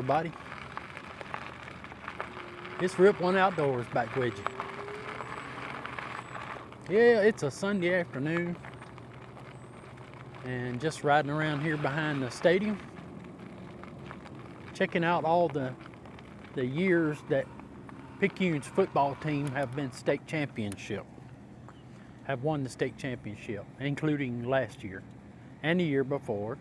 everybody. It's Rip One Outdoors back with you. Yeah, it's a Sunday afternoon and just riding around here behind the stadium, checking out all the years that Picayune's football team have been won the state championship, including last year and the year before.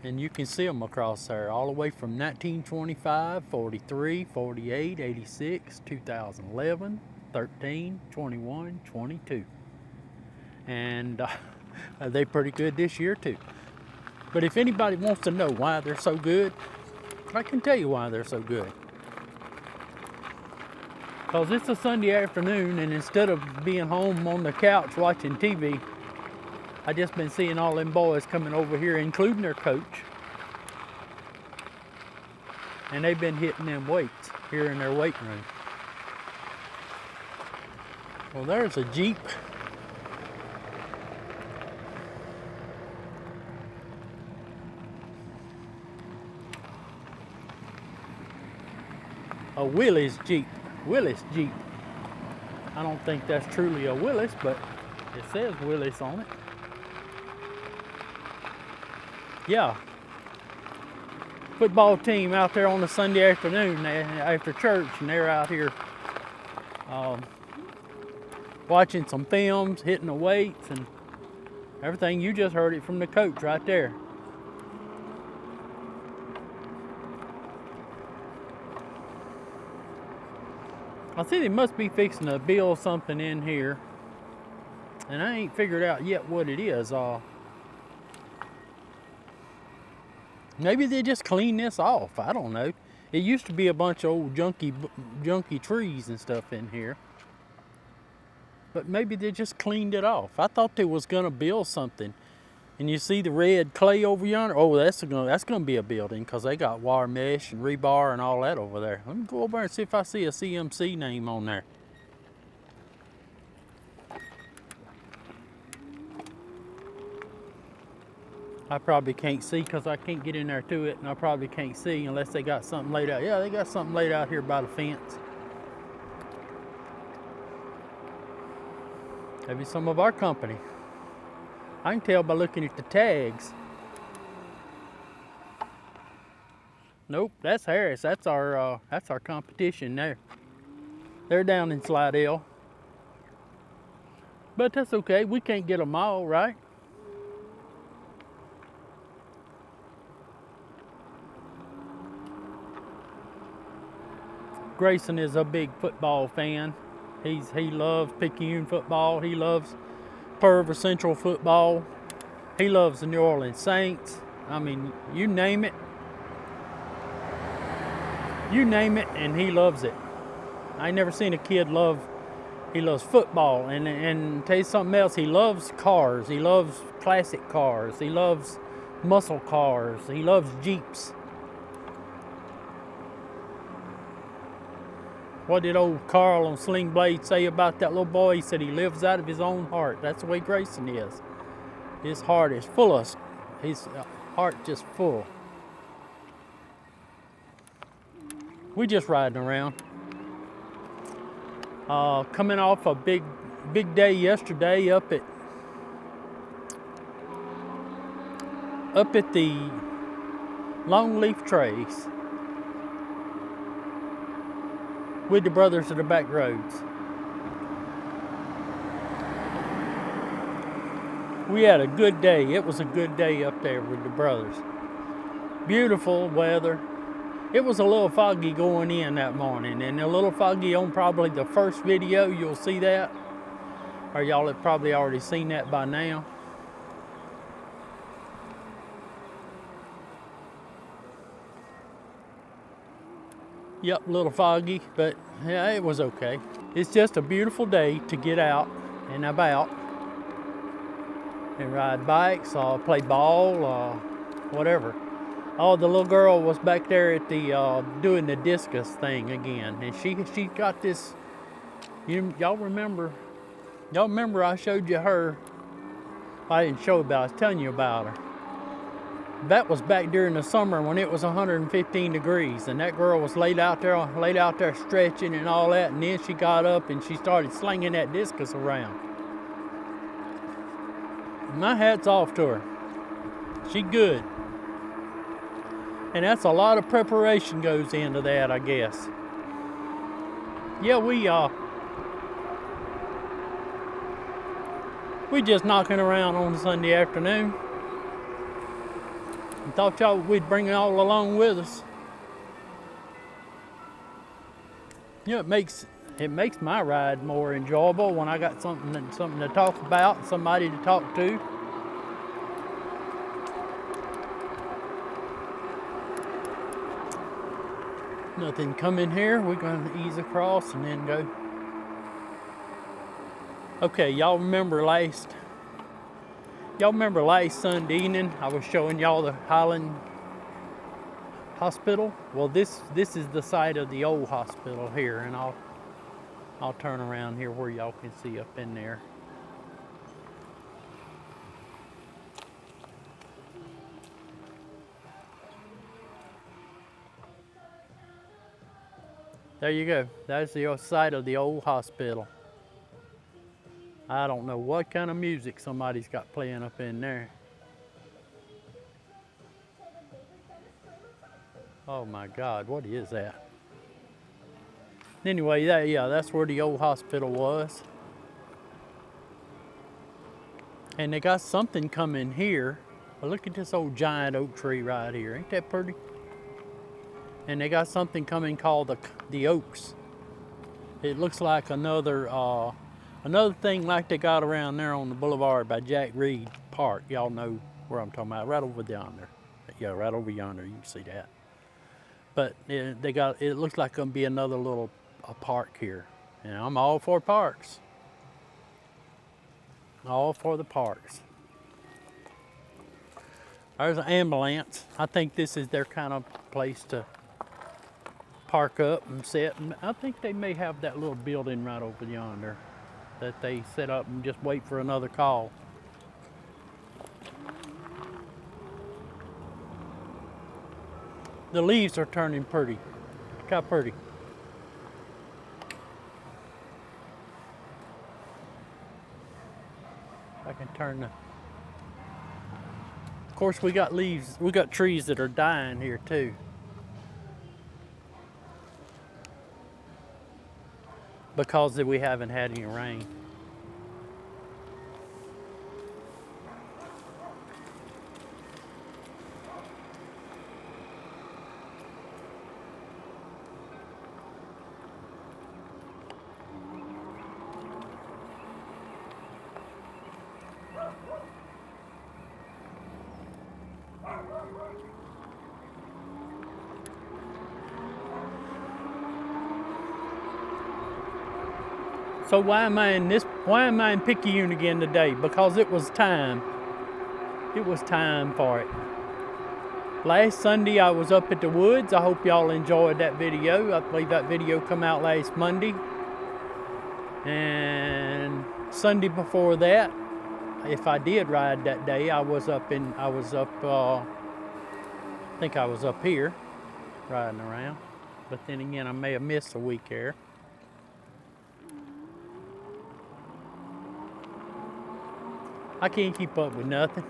And you can see them across there, all the way from 1925, 43, 48, 86, 2011, 13, 21, 22. And they're pretty good this year too. But if anybody wants to know why they're so good, I can tell you why they're so good. Because it's a Sunday afternoon, and instead of being home on the couch watching TV, I just been seeing all them boys coming over here, including their coach. And they've been hitting them weights here in their weight room. Well, there's a Jeep. A Willys Jeep. Willis Jeep. I don't think that's truly a Willis, but it says Willis on it. Yeah. Football team out there on a Sunday afternoon after church, and they're out here watching some films, hitting the weights, and everything. You just heard it from the coach right there. I see they must be fixing to build something in here, and I ain't figured out yet what it is. Maybe they just clean this off. I don't know. It used to be a bunch of old junky trees and stuff in here, but maybe they just cleaned it off. I thought they was gonna build something. And you see the red clay over yonder? Oh, that's gonna be a building, because they got wire mesh and rebar and all that over there. Let me go over and see if I see a CMC name on there. I probably can't see because I can't get in there to it, and I probably can't see unless they got something laid out. Yeah, they got something laid out here by the fence. Maybe some of our company. I can tell by looking at the tags. Nope, that's Harris. That's our competition there. They're down in Slidell. But that's okay. We can't get them all, right? Grayson is a big football fan. He loves Picayune football. He loves Perva Central football. He loves the New Orleans Saints. I mean, you name it. You name it, and he loves it. I ain't never seen a kid he loves football. And tell you something else, he loves cars. He loves classic cars. He loves muscle cars. He loves Jeeps. What did old Carl on Sling Blade say about that little boy? He said he lives out of his own heart. That's the way Grayson is. His heart is full of, his heart just full. We just riding around. Coming off a big day yesterday up at the Longleaf Trace with the brothers of the back roads. We had a good day. It was a good day up there with the brothers. Beautiful weather. It was a little foggy going in that morning, and a little foggy on probably the first video. You'll see that, or y'all have probably already seen that by now. Yep, a little foggy, but yeah, it was okay. It's just a beautiful day to get out and about and ride bikes or play ball or whatever. Oh, the little girl was back there at the doing the discus thing again, and she got this. Y'all remember I showed you her. I didn't show about. I was telling you about her. That was back during the summer when it was 115 degrees, and that girl was laid out there stretching and all that, and then she got up and she started slinging that discus around. My hat's off to her. She good. And that's a lot of preparation goes into that, I guess. Yeah, we just knocking around on Sunday afternoon. I thought y'all we'd bring it all along with us. You know, it makes my ride more enjoyable when I got something to talk about, somebody to talk to. Nothing coming here. We're going to ease across and then go. Okay, y'all remember last Sunday evening I was showing y'all the Highland Hospital? Well, this is the site of the old hospital here, and I'll turn around here where y'all can see up in there. There you go. That's the site of the old hospital. I don't know what kind of music somebody's got playing up in there. Oh my God, what is that? Anyway, that's where the old hospital was. And they got something coming here. But look at this old giant oak tree right here. Ain't that pretty? And they got something coming called the Oaks. It looks like another thing like they got around there on the boulevard by Jack Reed Park. Y'all know where I'm talking about, right over yonder. Yeah, right over yonder, you can see that. But it looks like gonna be another little park here. And I'm all for parks. All for the parks. There's an ambulance. I think this is their kind of place to park up and sit. And I think they may have that little building right over yonder that they set up and just wait for another call. The leaves are turning pretty. Look how pretty. I can turn the... Of course, we got leaves, we got trees that are dying here too. Because we haven't had any rain. So why am I in Picayune again today? Because it was time. It was time for it. Last Sunday I was up at the woods. I hope y'all enjoyed that video. I believe that video come out last Monday. And Sunday before that, if I did ride that day, I think I was up here riding around. But then again, I may have missed a week there. I can't keep up with nothing.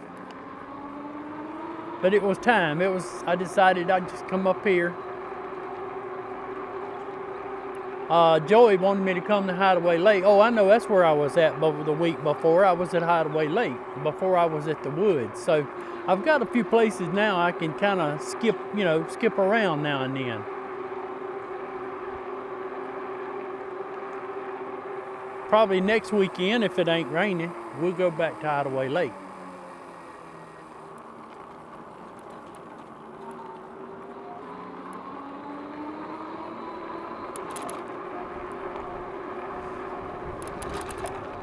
But it was time. I decided I'd just come up here. Joey wanted me to come to Hideaway Lake. Oh, I know that's where I was at the week before. I was at Hideaway Lake before I was at the woods. So I've got a few places now I can kind of skip around now and then. Probably next weekend, if it ain't raining, we'll go back to Hideaway Lake.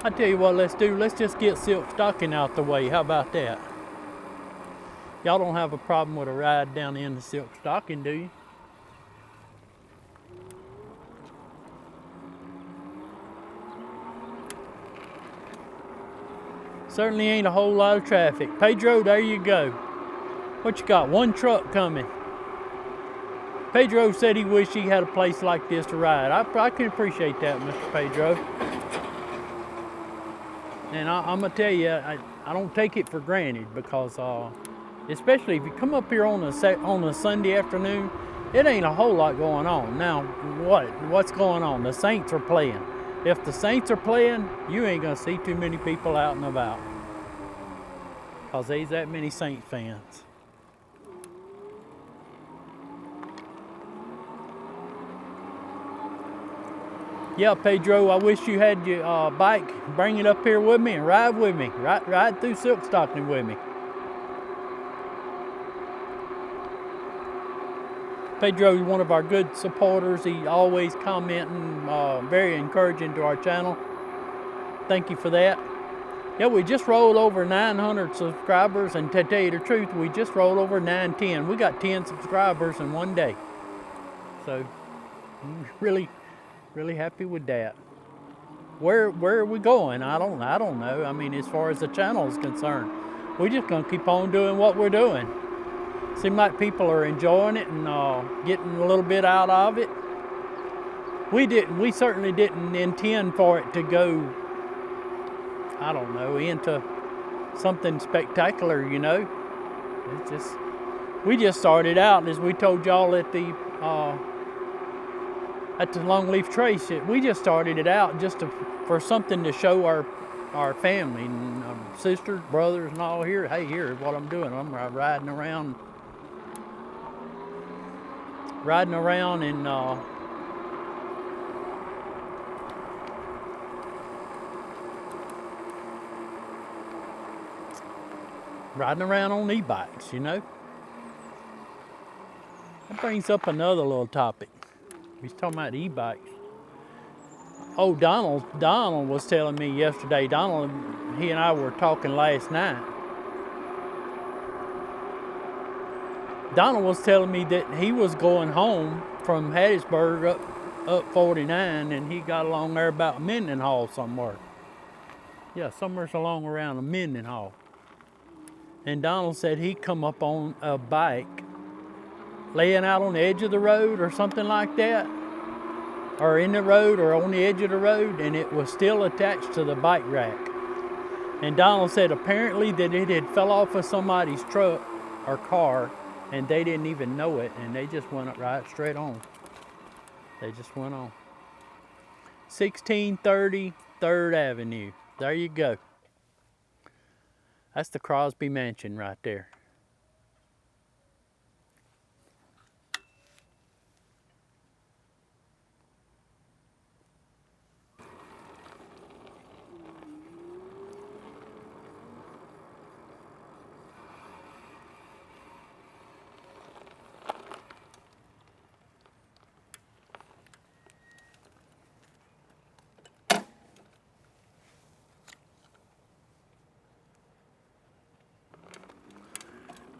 I tell you what, let's do. Let's just get Silk Stocking out the way. How about that? Y'all don't have a problem with a ride down in the Silk Stocking, do you? Certainly ain't a whole lot of traffic. Pedro, there you go. What you got? One truck coming. Pedro said he wished he had a place like this to ride. I can appreciate that, Mr. Pedro. And I'm gonna tell you, I don't take it for granted because, especially if you come up here on a Sunday afternoon, it ain't a whole lot going on. Now, what's going on? The Saints are playing. If the Saints are playing, you ain't gonna see too many people out and about because there's that many Saint fans. Yeah, Pedro, I wish you had your bike. Bring it up here with me and ride with me. Ride through Silkstocking with me. Pedro is one of our good supporters. He always commenting, very encouraging to our channel. Thank you for that. Yeah, we just rolled over 900 subscribers, and to tell you the truth, we just rolled over 910. We got 10 subscribers in one day. So, really happy with that. Where are we going? I don't know. I mean, as far as the channel is concerned, we're just gonna keep on doing what we're doing. Seems like people are enjoying it and getting a little bit out of it. We certainly didn't intend for it to go, I don't know, into something spectacular, you know. It's just, we just started out, as we told y'all at the Longleaf Trace, we just started it out just for something to show our family and sisters, brothers, and all here. Hey, here's what I'm doing. I'm riding around and riding around on e-bikes, you know. That brings up another little topic. He's talking about e-bikes. Oh, Donald was telling me yesterday. Donald, he and I were talking last night. Donald was telling me that he was going home from Hattiesburg up 49, and he got along there about Mendenhall somewhere. Yeah, somewhere's along around Mendenhall. And Donald said he come up on a bike laying out on the edge of the road or something like that, or in the road or on the edge of the road, and it was still attached to the bike rack. And Donald said apparently that it had fell off of somebody's truck or car, and they didn't even know it, and they just went right straight on. They just went on. 1630 3rd Avenue. There you go. That's the Crosby Mansion right there.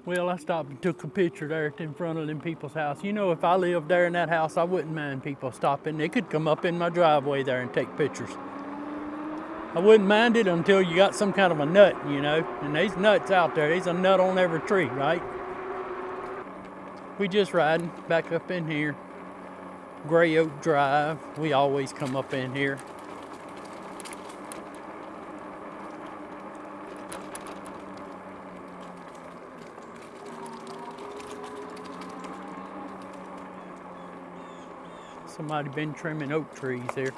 Well, I stopped and took a picture there in front of them people's house. You know, if I lived there in that house, I wouldn't mind people stopping. They could come up in my driveway there and take pictures. I wouldn't mind it until you got some kind of a nut, you know. And there's nuts out there. There's a nut on every tree, right? We just riding back up in here. Gray Oak Drive. We always come up in here. Somebody been trimming oak trees here.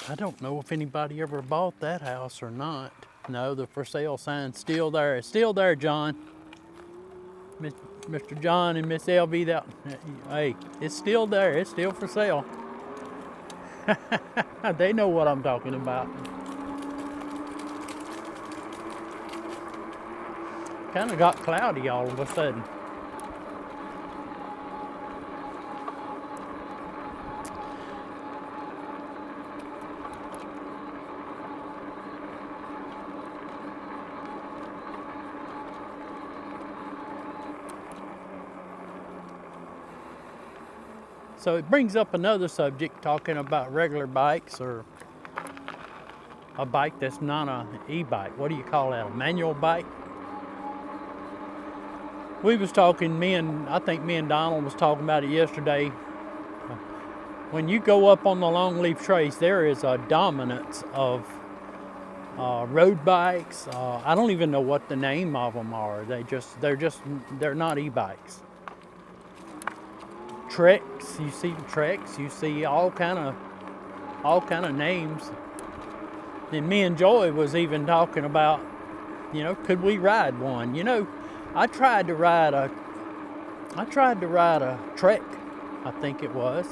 I don't know if anybody ever bought that house or not. No, the for sale sign's still there. It's still there, John. Mr. John and Miss LV, that, hey, it's still there. It's still for sale. They know what I'm talking about. Kind of got cloudy all of a sudden. So it brings up another subject, talking about regular bikes or a bike that's not an e-bike. What do you call that? A manual bike? We was talking, I think me and Donald was talking about it yesterday. When you go up on the Longleaf Trace, there is a dominance of road bikes. I don't even know what the name of them are. They're not e-bikes. Treks, you see Treks, you see all kind of names. And me and Joy was even talking about, could we ride one? I tried to ride a Trek, I think it was.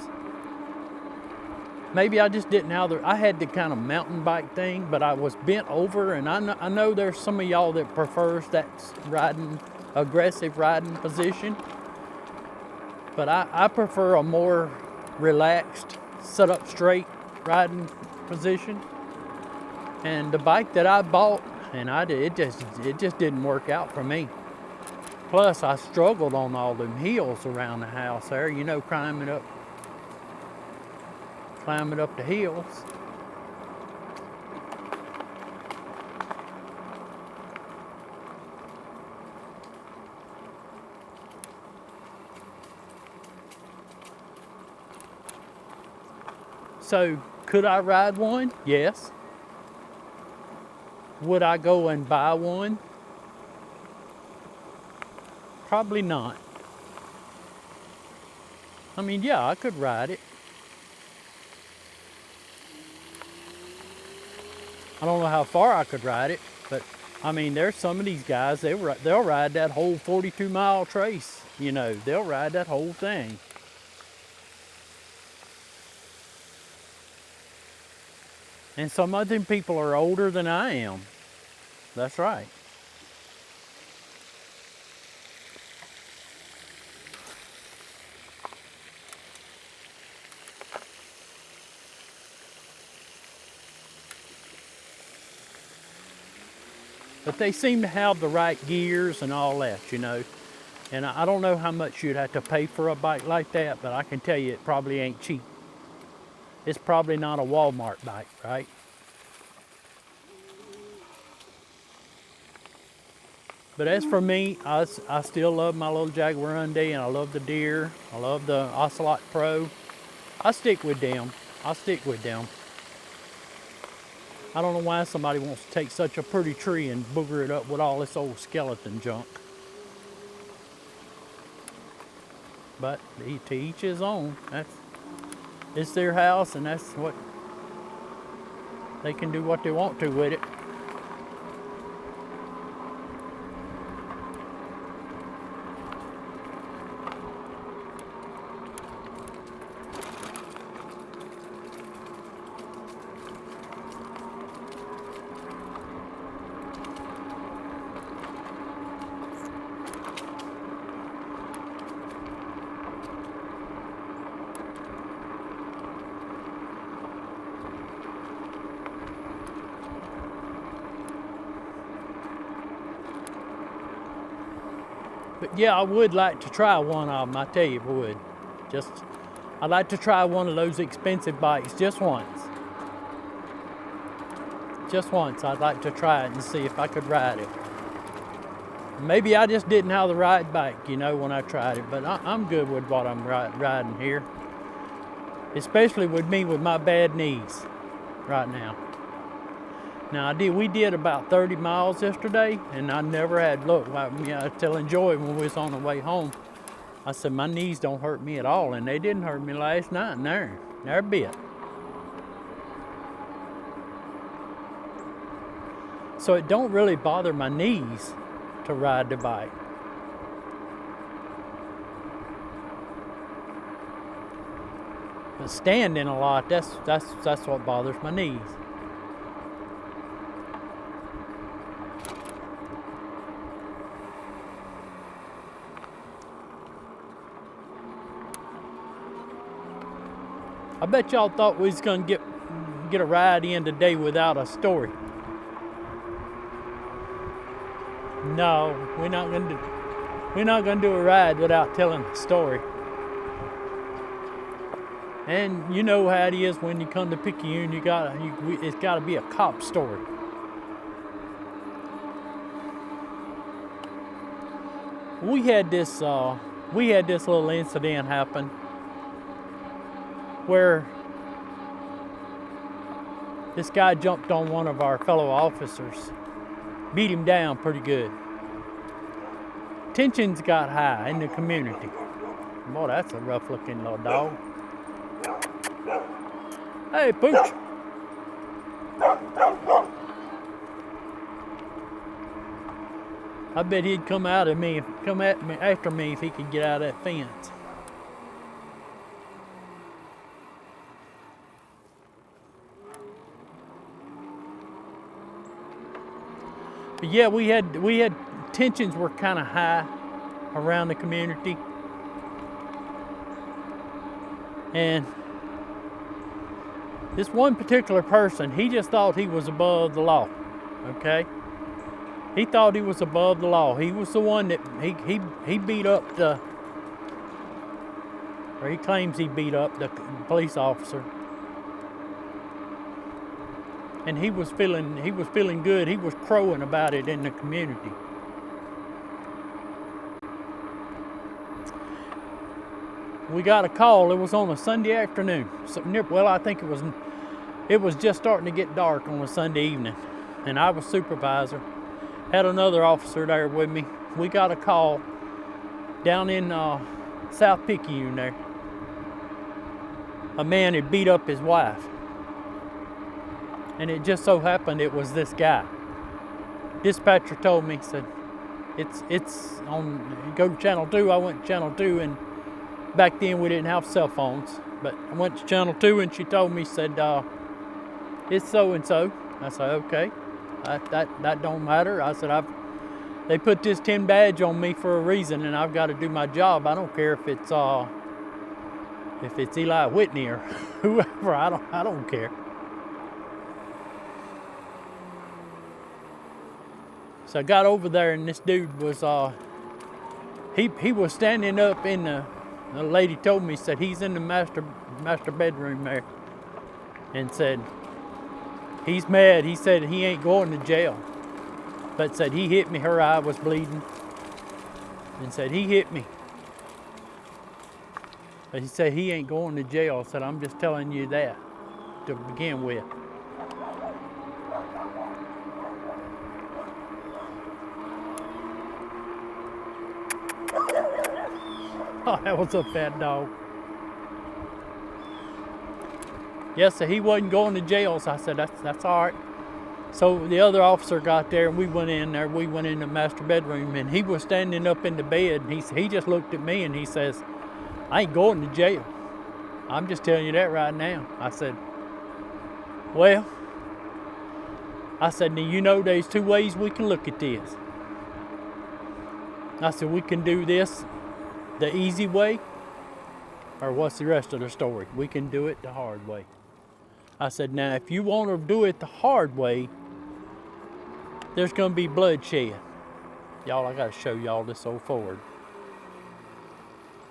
Maybe I just didn't have I had the kind of mountain bike thing, but I was bent over, and I know there's some of y'all that prefers that aggressive riding position. But I prefer a more relaxed, sit up straight riding position. And the bike that I bought, it just didn't work out for me. Plus, I struggled on all them hills around the house there, climbing up the hills. So, could I ride one? Yes. Would I go and buy one? Probably not. I mean, yeah, I could ride it. I don't know how far I could ride it, but I mean, there's some of these guys, they'll ride that whole 42-mile trace. They'll ride that whole thing. And some of them people are older than I am. That's right. But they seem to have the right gears and all that, And I don't know how much you'd have to pay for a bike like that, but I can tell you it probably ain't cheap. It's probably not a Walmart bike, right? But as for me, I still love my little Jaguarundi, and I love the Deer. I love the Ocelot Pro. I stick with them. I don't know why somebody wants to take such a pretty tree and booger it up with all this old skeleton junk. But to each his own. It's their house, and that's what they can do what they want to with it. But yeah, I would like to try one of them, I tell you, I would. I'd like to try one of those expensive bikes just once. Just once, I'd like to try it and see if I could ride it. Maybe I just didn't have the right bike, when I tried it, but I'm good with what I'm riding here. Especially with me with my bad knees right now. Now we did about 30 miles yesterday, and I never had look. I was telling Joy when we was on the way home, I said my knees don't hurt me at all, and they didn't hurt me last night, never a bit. So it don't really bother my knees to ride the bike. But standing a lot, that's what bothers my knees. I bet y'all thought we was gonna get a ride in today without a story. No, we're not gonna do a ride without telling a story. And you know how it is when you come to Picayune, it's gotta be a cop story. We had this little incident happen where this guy jumped on one of our fellow officers, beat him down pretty good. Tensions got high in the community. Boy, that's a rough looking little dog. Hey, Pooch. I bet he'd come at me after me if he could get out of that fence. But yeah, we had tensions were kind of high around the community, and this one particular person, he just thought he was above the law. Okay, he thought he was above the law. He was the one that he beat up or he claims he beat up the police officer. And he was feeling good. He was crowing about it in the community. We got a call. It was on a Sunday afternoon. Well, I think it was just starting to get dark on a Sunday evening, and I was supervisor. Had another officer there with me. We got a call down in South Picayune there. A man had beat up his wife. And it just so happened it was this guy. Dispatcher told me, said, it's on, go to channel 2. I went to channel 2, and back then we didn't have cell phones, but I went to channel 2 and she told me, said, it's so-and-so. I said, okay, that don't matter. I said, they put this 10 badge on me for a reason, and I've got to do my job. I don't care if it's Eli Whitney or whoever, I don't care. So I got over there, and this dude was, he was standing up in the lady told me, said he's in the master bedroom there, and said he's mad. He said he ain't going to jail, but said he hit me. Her eye was bleeding, and said he hit me. But he said he ain't going to jail. Said I'm just telling you that to begin with. Oh, that was a fat dog. Yes, so he wasn't going to jail, so I said, that's all right. So the other officer got there, and we went in there. We went in the master bedroom, and he was standing up in the bed. He just looked at me, and he says, I ain't going to jail. I'm just telling you that right now. I said, well, I said, now you know there's two ways we can look at this. I said, we can do this the easy way, or what's the rest of the story? We can do it the hard way. I said, now if you want to do it the hard way, there's going to be bloodshed. Y'all, I got to show y'all this old Ford.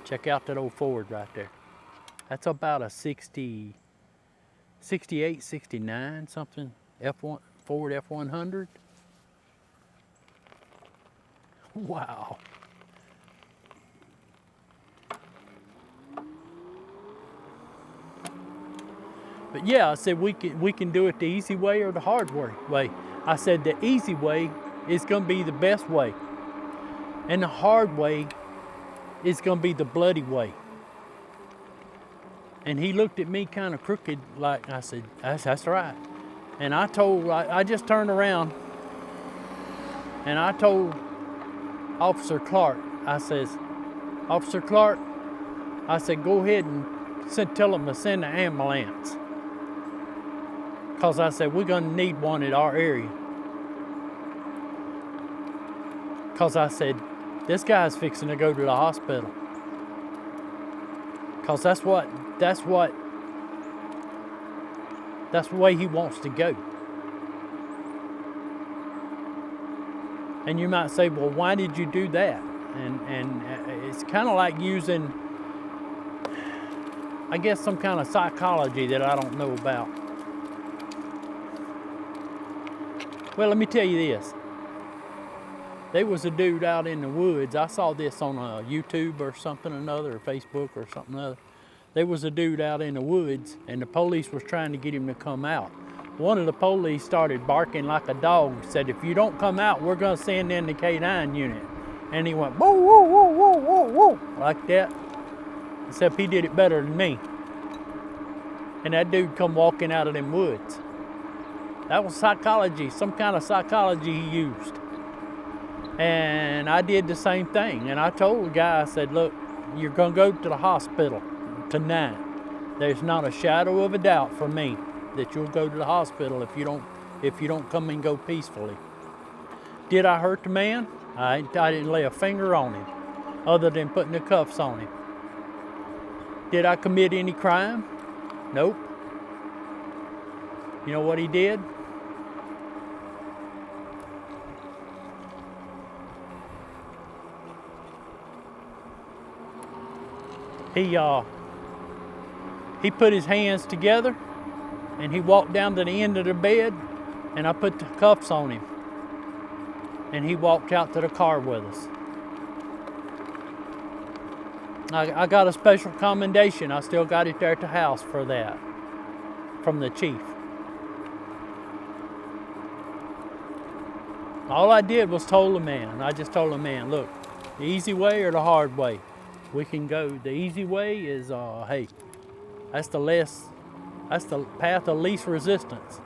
Check out that old Ford right there. That's about a 68, 69 something F1 Ford F100. Wow. But yeah, I said we can do it the easy way or the hard way. I said the easy way is going to be the best way, and the hard way is going to be the bloody way. And he looked at me kind of crooked, like I said, that's right. And I just turned around and I told Officer Clark, I says, Officer Clark, I said, go ahead and tell them to send an ambulance. Because I said, we're going to need one at our area. Because I said, this guy's fixing to go to the hospital. Because that's the way he wants to go. And you might say, well, why did you do that? And it's kind of like using I guess some kind of psychology that I don't know about. Well, let me tell you this. There was a dude out in the woods. I saw this on YouTube or something or another, or Facebook or something or other. There was a dude out in the woods, and the police was trying to get him to come out. One of the police started barking like a dog, said, if you don't come out, we're gonna send in the K9 unit. And he went, whoa, whoa, whoa, whoa, whoa, whoa, like that. Except he did it better than me. And that dude come walking out of them woods. That was psychology, some kind of psychology he used. And I did the same thing. And I told the guy, I said, look, you're gonna go to the hospital tonight. There's not a shadow of a doubt for me that you'll go to the hospital if you don't come and go peacefully. Did I hurt the man? I didn't lay a finger on him other than putting the cuffs on him. Did I commit any crime? Nope. You know what he did? He put his hands together and he walked down to the end of the bed, and I put the cuffs on him. And he walked out to the car with us. I got a special commendation. I still got it there at the house for that, from the chief. All I did was told the man. I just told the man, look, the easy way or the hard way? We can go. The easy way is, hey, that's the path of least resistance.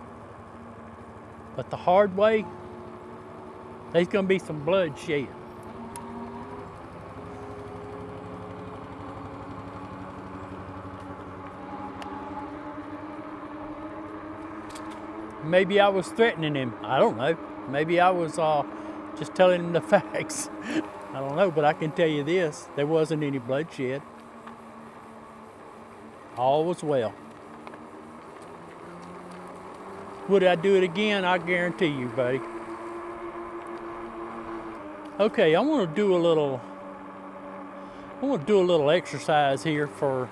But the hard way, there's gonna be some blood shed. Maybe I was threatening him. I don't know. Maybe I was just telling him the facts. I don't know, but I can tell you this. There wasn't any bloodshed. All was well. Would I do it again? I guarantee you, buddy. Okay, I want to do a little exercise here for,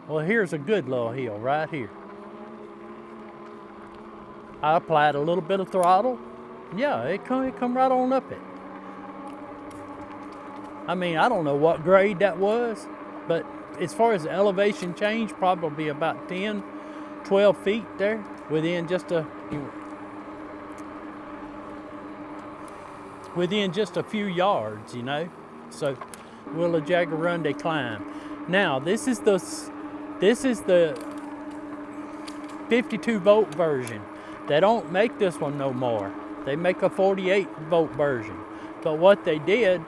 well, here's a good little hill right here. I applied a little bit of throttle. Yeah, it come right on up it. I mean, I don't know what grade that was, but as far as the elevation change, probably about 10, 12 feet there, within just a few yards, you know. So we'll a Jaguarundi climb. Now this is the 52 volt version. They don't make this one no more. They make a 48 volt version. But what they did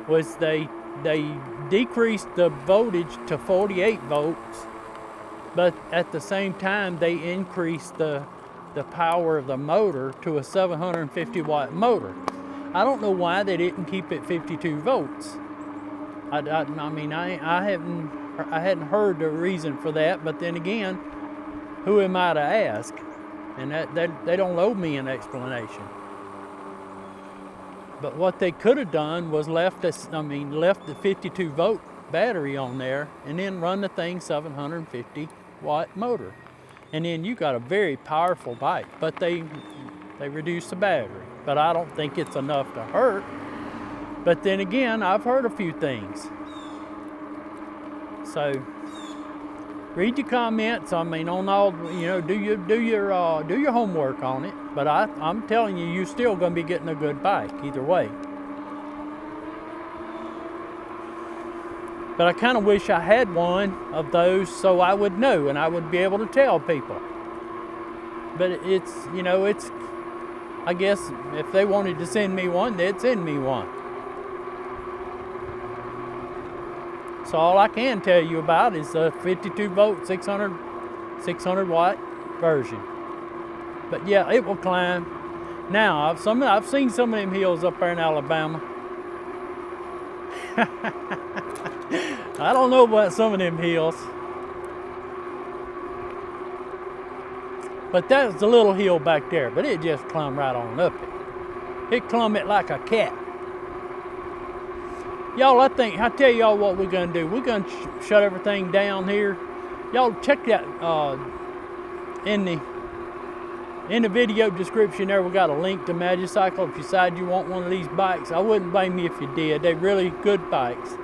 was they decreased the voltage to 48 volts, but at the same time they increased the power of the motor to a 750 watt motor. I don't know why they didn't keep it 52 volts. I mean, I hadn't heard the reason for that, but then again, who am I to ask? And they don't owe me an explanation. But what they could have done was left the 52 volt battery on there and then run the thing 750 watt motor. And then you got a very powerful bike, but they reduced the battery. But I don't think it's enough to hurt. But then again, I've heard a few things. So read your comments. I mean, on all, you know, do your homework on it. But I'm telling you, you're still going to be getting a good bike either way. But I kind of wish I had one of those so I would know and I would be able to tell people. But it's, you know, it's, I guess if they wanted to send me one, they'd send me one. So all I can tell you about is the 52 volt, 600 watt version. But yeah, it will climb. Now, I've seen some of them hills up there in Alabama. I don't know about some of them hills. But that's the little hill back there, but it just clumb right on up it. It clumb it like a cat. Y'all, I tell y'all what we're gonna do. We're gonna shut everything down here. Y'all check that in the video description there. We got a link to Magicycle if you decide you want one of these bikes. I wouldn't blame you if you did. They're really good bikes.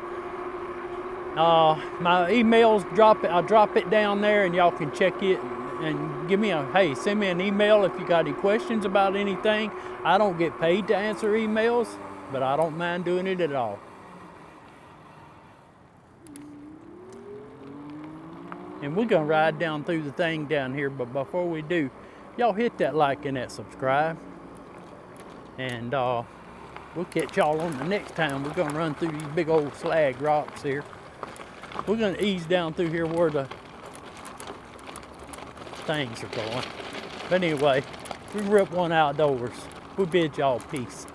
My emails, I'll drop it down there and y'all can check it and send me an email if you got any questions about anything. I don't get paid to answer emails, but I don't mind doing it at all. And we're gonna ride down through the thing down here, but before we do, y'all hit that like and that subscribe. And we'll catch y'all on the next time. We're gonna run through these big old slag rocks here. We're gonna ease down through here where the things are going. But anyway, we rip one outdoors. We bid y'all peace.